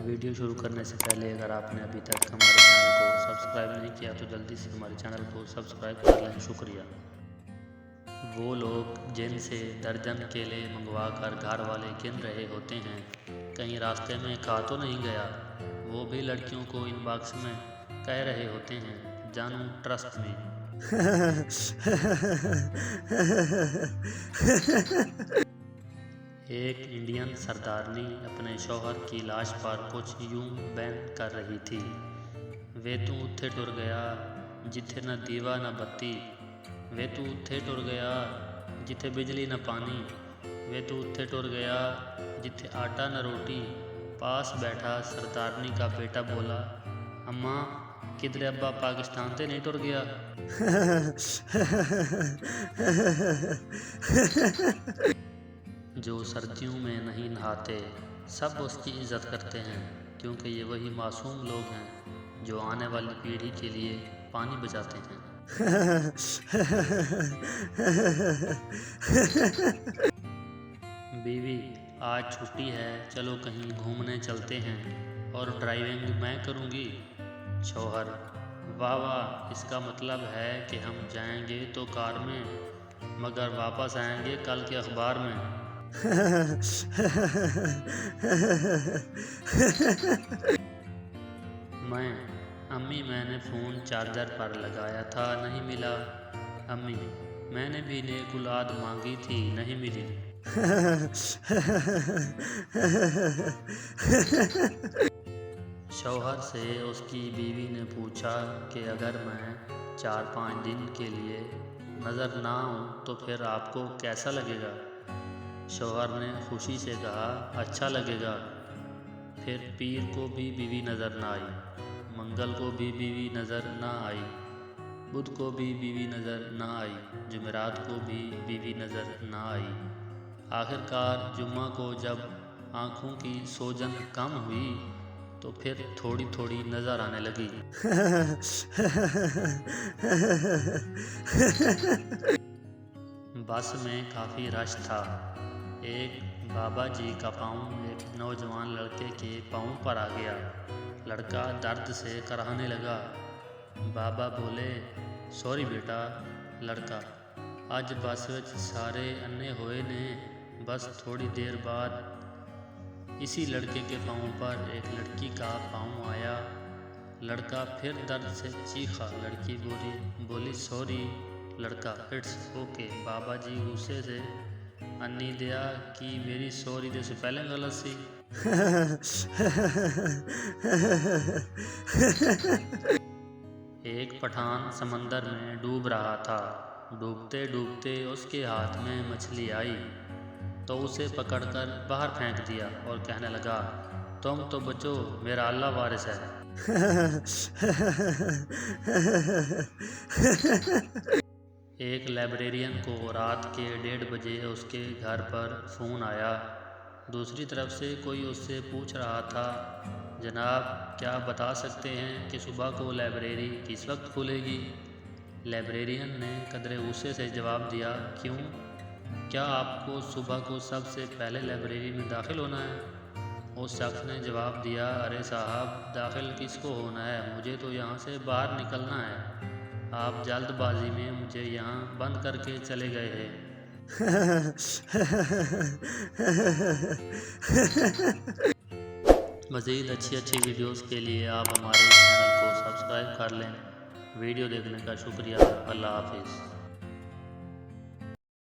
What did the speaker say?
Video شروع کرنے سے پہلے اگر آپ نے ابھی تک ہمارے چینل کو سبسکرائب نہیں کیا تو جلدی سے ہمارے چینل کو سبسکرائب کر لیں، شکریہ۔ وہ لوگ جن سے درجن کیلے منگوا کر گھر والے گن رہے ہوتے ہیں، کہیں راستے میں کھا تو نہیں گیا، وہ بھی لڑکیوں کو ان باکس میں کہہ رہے ہوتے ہیں، جانو ٹرسٹ می۔ ایک انڈین سردارنی اپنے شوہر کی لاش پر کچھ یوں بیان کر رہی تھی: وے تو اتھے ٹر گیا جتھے نہ دیوا نہ بتی، وے تو اتھے ٹر گیا جتھے بجلی نہ پانی، وے تو اتھے ٹر گیا جتھے آٹا نہ روٹی۔ پاس بیٹھا سردارنی کا بیٹا بولا: اماں، کدھر ابا پاکستان تے نہیں ٹر گیا؟ جو سردیوں میں نہیں نہاتے، سب اس کی عزت کرتے ہیں، کیونکہ یہ وہی معصوم لوگ ہیں جو آنے والی پیڑھی کے لیے پانی بچاتے ہیں۔ بیوی: آج چھٹی ہے، چلو کہیں گھومنے چلتے ہیں، اور ڈرائیونگ میں کروں گی۔ شوہر: واہ واہ، اس کا مطلب ہے کہ ہم جائیں گے تو کار میں، مگر واپس آئیں گے کل کے اخبار میں۔ میں: امی، میں نے فون چارجر پر لگایا تھا، نہیں ملا۔ امی: میں نے بھی نیک اولاد مانگی تھی، نہیں ملی۔ شوہر سے اس کی بیوی نے پوچھا کہ اگر میں 4-5 دن کے لیے نظر نہ آؤں تو پھر آپ کو کیسا لگے گا؟ شوہر نے خوشی سے کہا: اچھا لگے گا۔ پھر پیر کو بھی بیوی نظر نہ آئی، منگل کو بھی بیوی نظر نہ آئی، بدھ کو بھی بیوی نظر نہ آئی، جمعرات کو بھی بیوی نظر نہ آئی۔ آخر کار جمعہ کو جب آنکھوں کی سوجن کم ہوئی تو پھر تھوڑی تھوڑی نظر آنے لگی۔ بس میں کافی رش تھا۔ ایک بابا جی کا پاؤں ایک نوجوان لڑکے کے پاؤں پر آ گیا۔ لڑکا درد سے کراہنے لگا۔ بابا بولے: سوری بیٹا۔ لڑکا: اج بس وچ سارے انے ہوئے نے، بس تھوڑی دیر بعد اسی لڑکے کے پاؤں پر ایک لڑکی کا پاؤں آیا۔ لڑکا پھر درد سے چیخا۔ لڑکی بولی: سوری۔ لڑکا: اٹس اوکے۔ بابا جی غصے سے: انی دیا کی میری سوری دے سپیلنگ غلط سی؟ ایک پٹھان سمندر میں ڈوب رہا تھا۔ ڈوبتے ڈوبتے اس کے ہاتھ میں مچھلی آئی تو اسے پکڑ کر باہر پھینک دیا اور کہنے لگا: تم تو بچو، میرا اللہ وارث ہے۔ ایک لائبریرین کو رات کے 1:30 بجے اس کے گھر پر فون آیا۔ دوسری طرف سے کوئی اس سے پوچھ رہا تھا: جناب، کیا بتا سکتے ہیں کہ صبح کو لائبریری کس وقت کھلے گی؟ لائبریرین نے قدرے غصے سے جواب دیا: کیوں؟ کیا آپ کو صبح کو سب سے پہلے لائبریری میں داخل ہونا ہے؟ اس شخص نے جواب دیا: ارے صاحب، داخل کس کو ہونا ہے، مجھے تو یہاں سے باہر نکلنا ہے، آپ جلد بازی میں مجھے یہاں بند کر کے چلے گئے ہیں۔ مزید اچھی ویڈیوز کے لیے آپ ہمارے چینل کو سبسکرائب کر لیں۔ ویڈیو دیکھنے کا شکریہ۔ اللہ حافظ۔